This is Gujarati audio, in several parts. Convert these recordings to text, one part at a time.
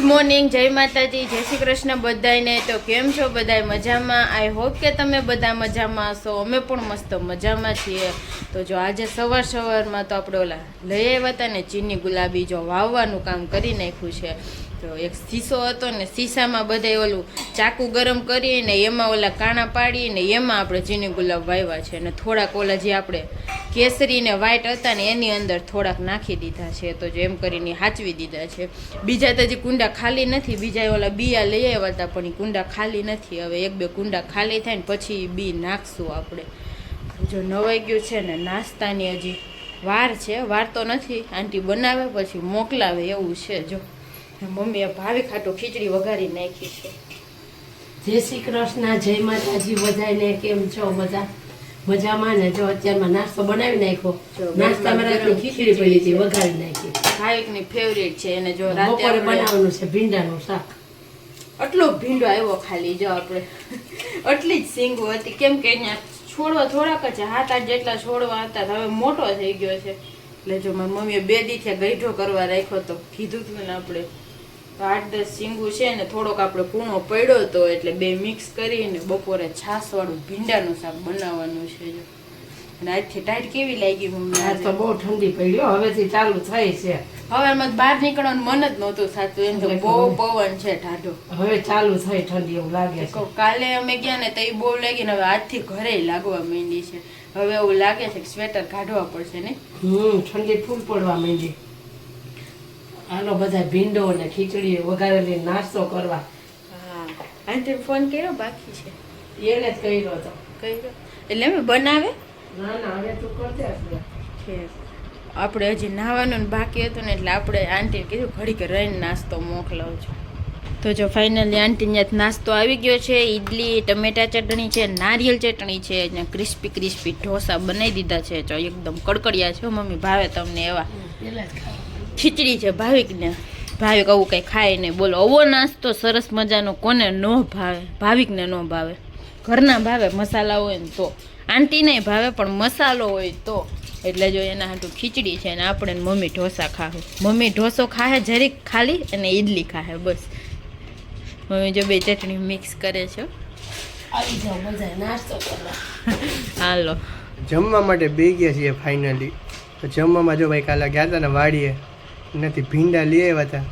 મોર્નિંગ, જય માતાજી, જય શ્રી કૃષ્ણ બધાને। તો કેમ છો બધાય? મજામાં? આઈ હોપ કે તમે બધા મજામાં હશો। અમે પણ મસ્ત મજામાં છીએ। તો જો આજે સવારમાં તો આપણે ઓલા લઈ આવ્યા હતા ને ચીની ગુલાબી, જો વાવવાનું કામ કરી નાખ્યું છે। તો એક શીશો હતો ને શીશામાં બધાય ઓલું ચાકુ ગરમ કરીને એમાં ઓલા કાણા પાડીને એમાં આપણે ચીની ગુલાબ વાવ્યા છે ને થોડાક ઓલા જે આપણે કેસરી ને વ્હાઈટ હતા ને એની અંદર થોડાક નાખી દીધા છે। તો જો એમ કરીને હાચવી દીધા છે। બીજા તો જે કુંડા ખાલી નથી, બીજા ઓલા બીયા લઈ આવ્યા હતા પણ એ કુંડા ખાલી નથી। હવે એક બે કુંડા ખાલી થાય ને પછી બી નાખશું આપણે। જો નવાઈ ગયું છે ને નાસ્તાની હજી વાર છે, વાર તો નથી, આંટી બનાવે પછી મોકલાવે એવું છે। જો મમ્મીએ ભાવી ખાટું ખીચડી વઘારી નાખી છે। જય શ્રી કૃષ્ણ, જય માતાજી બધાને। કેમ છો બધા? મજામાં ને? જો અત્યારમાં નાસ્તો બનાવી નાખ્યો। નાસ્તામાં રાતની ખીચડી પડી હતી, વઘારી નાખી। ભાવિકની ફેવરેટ છે એને જો રાતે બપોરે બનાવવાનું છે ભીંડાનું શાક। આટલો ભીંડો આવ્યો ખાલી, જો આપણે આટલી જ સીંગો હતી, કેમ કે અહીંયા છોડવા થોડાક જ 7-8 જેટલા છોડવા હતા, હવે મોટો થઈ ગયો છે। એટલે જો મારી મમ્મીએ 2 દીથી ગઈઢો કરવા રાખ્યો તો કીધું હતું ને આપણે 8-10 સીંગું છે ને થોડોક આપણે કૂણો પડ્યો હતો એટલે બે મિક્સ કરીને બપોરે છાશવાળું ભીંડાનું શાક બનાવવાનું છે। જો અને આજથી ટાઈટ કેવી લાગી મમ્મી? આજ તો બહુ ઠંડી પડ્યો, હવેથી ચાલુ થઈ છે। હવારમાં બહાર નીકળવાનું મન જ નહોતું થતું, એમ તો બહુ પવન છે ઠાઢો। હવે ચાલુ થઈ ઠંડી એવું લાગે છે। કાલે અમે ગયા ને તો એ બહુ લાગી ને હવે આજથી ઘરે લાગવા માંડી છે। હવે એવું લાગે છે કે સ્વેટર કાઢવા પડશે ને? ઠંડી ફૂલ પડવા માંડી। હાલો બધા ભીંડો ને ખીચડી વઘારેલી નાસ્તો કરવા। હા, આંટી ફોન કર્યો બાકી છે? એને જ કર્યો હતો। કર્યો એટલે અમે બનાવે? ના ના, હવે તું કરજે। આપણે હજી નાહવાનું બાકી હતું ને એટલે આપણે આંટીને કીધું ઘડીક રહીને નાસ્તો મોકલાવજો। તો જો ફાઇનલી આંટીને નાસ્તો આવી ગયો છે। ઈડલી, ટમેટા ચટણી છે, નારિયેલ ચટણી છે, અને ક્રિસ્પી ઢોસા બનાવી દીધા છે। જો એકદમ કડકડિયા છે મમ્મી, ભાવે તમને એવા। ખીચડી છે ભાવિકને, ભાવિક આવું કંઈ ખાય નહીં, બોલો આવો નાસ્તો સરસ મજાનો કોને ન ભાવે? ભાવિકને ન ભાવે, ઘરના ભાવે, મસાલા હોય ને તો। આંટી નહીં ભાવે પણ મસાલો હોય તો। એટલે જો એના હાટું ખીચડી છે ને આપણે મમ્મી ઢોસા ખાવે। મમ્મી ઢોસો ખાહે જરીક ખાલી અને ઈડલી ખાહે બસ। મમ્મી જો બે ચટણી મિક્સ કરે છે। આવી જાઓ બધા નાસ્તો કરવા। હાલો જમવા માટે બે ગયા છીએ ફાઇનલી। તો જમવામાં જો ભાઈ કાલે ગયા હતા ને વાડીએ, એનાથી ભીંડા લઈ આવ્યા હતા।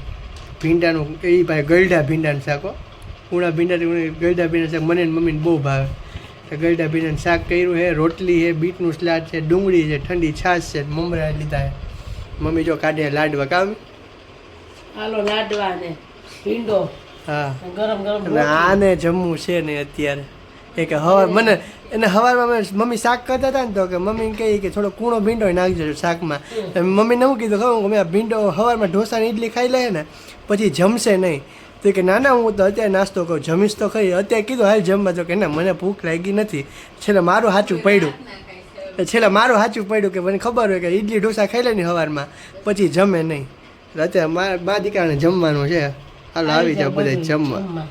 ભીંડાનું એ ભાઈ ગળડા ભીંડાનું શાક, પૂણા ભીંડા ગળડા ભીંડા શાક મને મમ્મીને બહુ ભાવે। તો ગળડા ભીંડાનું શાક કર્યું છે, રોટલી છે, બીટનું સલાડ છે, ડુંગળી છે, ઠંડી છાશ છે, મમરા લીધા છે। મમ્મી જો કાઢે લાડવા કામ। હાલો લાડવા ને ભીંડો, હા ગરમ ગરમ અને આને જમવું છે ને અત્યારે એ કે હવાર મને એને સવારમાં મમ્મી શાક કરતા હતા ને તો કે મમ્મી કહે કે થોડો કૂણો ભીંડો નાખજો શાકમાં। મમ્મીને એવું કીધું ખબર મેં આ ભીંડો સવારમાં ઢોસા ને ઇડલી ખાઈ લે ને પછી જમશે નહીં। તો કે ના ના, હું તો અત્યારે નાસ્તો કરું, જમીશ તો ખરી। અત્યારે કીધું હાલ જમવા, તો કે ના મને ભૂખ લાગી નથી। છેલ્લે મારું સાચું પડ્યું કે મને ખબર હોય કે ઇડલી ઢોસા ખાઈ લે ને સવારમાં પછી જમે નહીં। અત્યારે મારા દીકરાને જમવાનું છે। હાલો આવી જાવ બધા જમવા।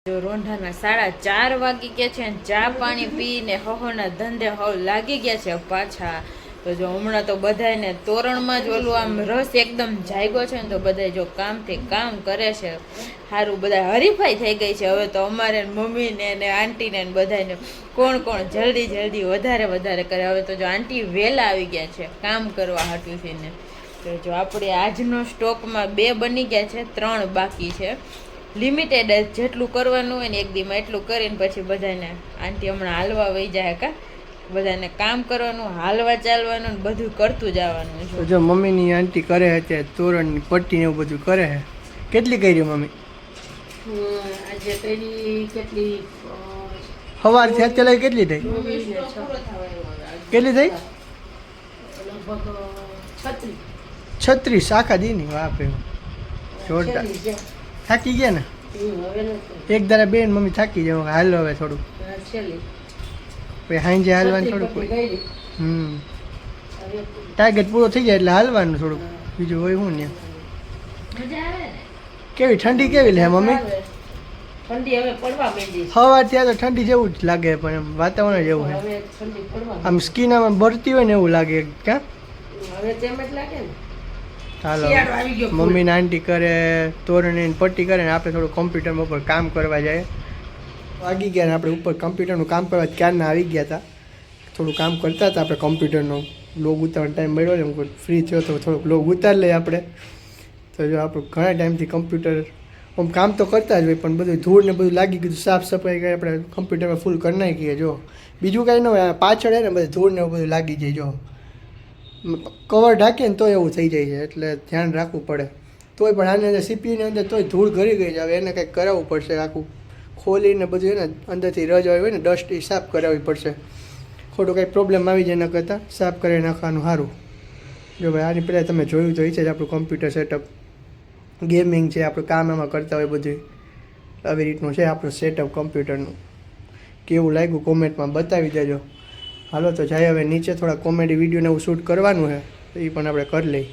જો રોંઢાના 4:30 વાગી ગયા છે ને ચા પાણી પીને હહોના ધંધે હવ લાગી ગયા છે પાછા। તો જો હમણાં તો બધાને તોરણમાં જ ઓલું આમ રસ એકદમ જાગ્યો છે ને તો બધા જો કામથી કામ કરે છે। સારું, બધા હરીફાઈ થઈ ગઈ છે હવે તો અમારે મમ્મીને ને આંટીને બધાને કોણ જલ્દી વધારે કરે। હવે તો જો આંટી વહેલા આવી ગયા છે કામ કરવા હાટુથી ને। તો જો આપણે આજનો સ્ટોકમાં 2 બની ગયા છે, 3 બાકી છે। લિમિટેડ જેટલું કરવાનું હોય ને એક દીમાં એટલું કરીને પછી બધાને આંટી હમણાં હાલવા વહી જાય કા, બધાને કામ કરવાનું, હાલવા ચાલવાનું ને બધું કરતું જવાનું છે। જો મમ્મીની આંટી કરે છે અત્યારે તોરણની પટ્ટી ને એવું બધું કરે છે। કેટલી કરી મમ્મી? આજે પેલી કેટલી સવારથી અત્યારે કેટલી થઈ? કેટલી થઈ? લગભગ 36 આખા દીની। વાહ જોરદાર, થાકી ગયા ને? એક ધારા બેન મમ્મી થાકી જાવ, હાલો હવે થોડું પછી હાંજે હાલવાનું થોડુંક। ટાર્ગેટ પૂરો થઈ જાય એટલે હાલવાનું થોડુંક, બીજું હોય શું ને। કેવી ઠંડી કેવી લે મમ્મી? ઠંડી હવે પડવા માંડી છે। સવાર ત્યાં તો ઠંડી જેવું જ લાગે પણ એમ વાતાવરણ જેવું છે, હવે ઠંડી પડવા આમ સ્કીન આમ બળતી હોય ને એવું લાગે। ક્યાં હવે તેમ જ લાગે ને? હાલો શિયાળો આવી ગયો ફૂલ. મમ્મી ને આંટી કરે તોરણી ને પટ્ટી કરે ને આપણે થોડું કમ્પ્યુટરમાં ઉપર કામ કરવા જાય વાગી ગયા ને આપણે ઉપર કમ્પ્યુટરનું કામ કરવા ક્યારના આવી ગયા હતા થોડું કામ કરતા હતા આપણે કમ્પ્યુટરનો બ્લોગ ઉતારવાનો ટાઈમ મળ્યો ને હું ફ્રી થયો તો થોડોક બ્લોગ ઉતારી લઈએ આપણે તો જો આપણું ઘણા ટાઈમથી કમ્પ્યુટર આમ કામ તો કરતા જ હોય પણ બધું ધૂળ ને બધું લાગી ગયું સાફ સફાઈ કરી આપણે કમ્પ્યુટરમાં ફૂલ કરી નાખીએ જો બીજું કાંઈ ન હોય પાછળ ને બધું ધૂળ ને બધું લાગી જાય જો કવર ઢાંકીએ ને તોય એવું થઈ જાય છે એટલે ધ્યાન રાખવું પડે તોય પણ આની અંદર સીપીયુની અંદર તોય ધૂળ ઘરી ગઈ છે હવે એને કંઈક કરાવવું પડશે આખું ખોલીને બધું એને અંદરથી રજ હોય ને ડસ્ટ એ સાફ કરાવવી પડશે ખોટું કંઈ પ્રોબ્લેમ આવી જાય ન કરતાં સાફ કરી નાખવાનું સારું જો ભાઈ આની પહેલાં તમે જોયું તો એ છે જ આપણું કમ્પ્યુટર સેટઅપ ગેમિંગ છે આપણું કામ એમાં કરતા હોય બધું આવી રીતનું છે આપણું સેટઅપ કમ્પ્યુટરનું કેવું લાગ્યું કોમેન્ટમાં બતાવી દેજો હાલો તો જાય હવે નીચે થોડા કોમેડી વિડીયોને એવું શૂટ કરવાનું છે તો એ પણ આપણે કરી લઈએ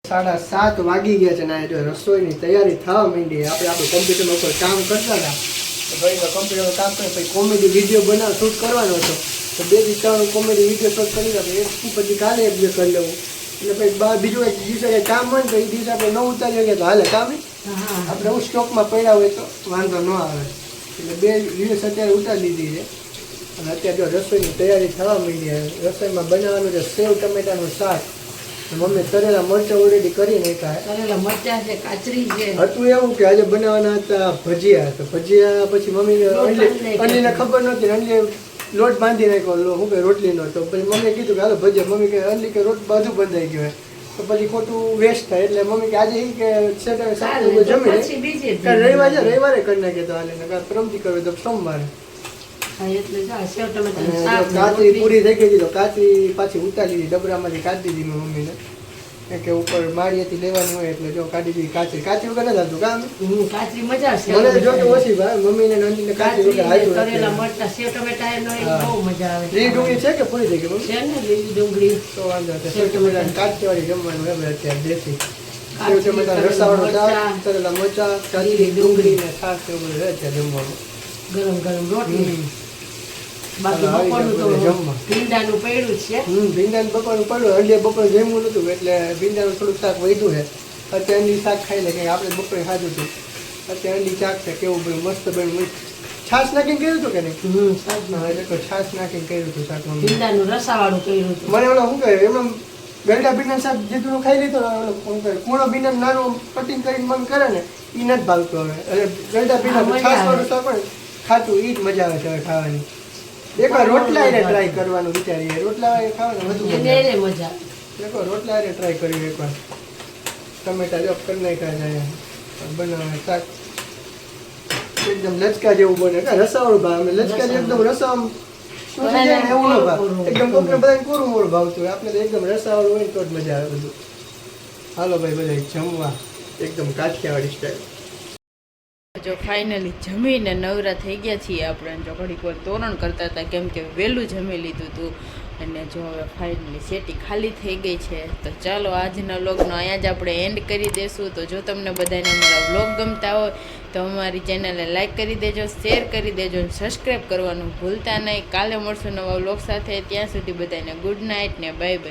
7:30 વાગી ગયા છે ને જો રસોઈની તૈયારી થવા માંડી આપણે આપણું કમ્પ્યુટર ઉપર કામ કરતા હતા તો ભાઈ કમ્પ્યુટરમાં કામ કરે પછી કોમેડી વિડીયો બનાવ શૂટ કરવાનો હતો તો 2-3 કોમેડી વિડીયો શૂટ કરી દે પછી કાલે એક બે કરી લેવું એટલે પછી બીજું એક દિવસે કામ હોય ને તો એ દિવસે આપણે ન ઉતારી શકીએ તો હાલે કામ આપણે હું સ્ટોકમાં પડ્યા હોય તો વાંધો ન આવે એટલે 2 દિવસ અત્યારે ઉતારી લીધી છે અને અત્યારે જો રસોઈની તૈયારી થવા માંડી છે રસોઈમાં બનાવવાનું છે સેવ ટમેટાનું શાક મમ્મી તરેલા મરચાં ઓલરેડી કરી નાખ્યા તરેલા મરચાં છે કાચરી છે હતું એવું કે આજે બનાવવાના હતા ભજીયા તો ભજીયા પછી મમ્મીને અંડલીને ખબર નહોતી અંડલી લોટ બાંધી નાખ્યો શું કે રોટલીનો તો પછી મમ્મીએ કીધું કે હાલો ભજીયા મમ્મી કે અંડલી કે રોટ બધું બંધાઈ ગયું તો પછી ખોટું વેસ્ટ થાય એટલે મમ્મી કે આજે એ કે જમી રવિવારે કરી નાખીએ તો હાલે પ્રમથી કરવે તો સોમવારે કાચરી પૂરી થઈ ગઈ તો કાચરી પાછી ઉતારી લીધી ડબરામાંથી કાઢી દીધી મેં મમ્મીને કે ઉપર માળીએથી લેવાની હોય એટલે જો કાઢી દીધી કાચરી વગર નથી થતું કામ કાચરી મજા આવશે મને જો કે ઓછી ભાઈ મમ્મીને નંદીને કાચરી વગર હાજર તરેલા મરચાં સેવ ટમેટા એનો બહુ મજા આવે લીલી ડુંગળી છે કે પૂરી થઈ ગઈ છે ને લીલી ડુંગળી તો વાંધો નથી સેવ ટમેટાની કાચરીવાળી જમવાનું હવે અત્યારે દેશી સેવ ટમેટા રસાવાળું શાક તરેલા મરચાં કાચરી ડુંગળી ને છાશ એવું બધું અત્યારે જમવાનું ગરમ ગરમ રોટલી બાકી બપોરનું તો ભીંડાનું પડ્યું છે ભીંડાનું બપોરનું પડ્યું અંડે બપોર જમવું નતું એટલે ભીંડાનું થોડુંક શાક વધ્યું છે અત્યારે અંડી શાક ખાઈ લે કે આપણે બપોરે ખાધું હતું અત્યારે અંડી શાક છે કેવું ભાઈ મસ્ત બન્યું છાશ નાખીને કર્યું હતું કે નહીં એટલે છાશ નાખીને કર્યું હતું શાક ભીંડાનું રસાવાળું કર્યું હતું મને ઓલો શું કહે એમણે ગરડા ભીંડાનું શાક જેટલું ખાઈ લીધું શું કહે કૂણો ભીંડાનું નાનું કટિંગ કરીને મન કરે ને એ નથી ભાવતું હવે એટલે ગરડા ભીંડા છાશવાળું શાક પણ ખાતું એ જ મજા આવે છે હવે ખાવાની એકવાર રોટલા ટ્રાય કરવાનું વિચારીએ રોટલા ખાવાનું વધુ મજા દેખો રોટલા ટ્રાય કર્યું એકવાર ટમેટા જો કરી નાખ્યા જાય બનાવે શાક એકદમ લચકા જેવું બને રસાવાળું ભાવ અમે લચકા જેવું એકદમ રસા શું થઈ જાય એવું ન ભાવ એકદમ કોકને બધાને કોરું મોરું ભાવતું હોય આપણે તો એકદમ રસાવાળું હોય તો જ મજા આવે બધું હાલો ભાઈ બધા જમવા એકદમ કાઠિયાવાડી સ્ટાઈલ જો ફાઇનલી જમીને નવરા થઈ ગયા છીએ આપણે જો ઘડીક વાર તોરણ કરતા હતા કેમ કે વહેલું જમી લીધું હતું અને જો હવે ફાઇનલી સેટી ખાલી થઈ ગઈ છે તો ચાલો આજના વ્લોગનો અહીંયા જ આપણે એન્ડ કરી દઈશું તો જો તમને બધાને અમારા વ્લોગ ગમતા હોય તો અમારી ચેનલને લાઇક કરી દેજો શેર કરી દેજો અને સબસ્ક્રાઈબ કરવાનું ભૂલતા નહીં કાલે મળશું નવા વ્લોગ સાથે ત્યાં સુધી બધાને ગુડ નાઇટ ને બાય બાય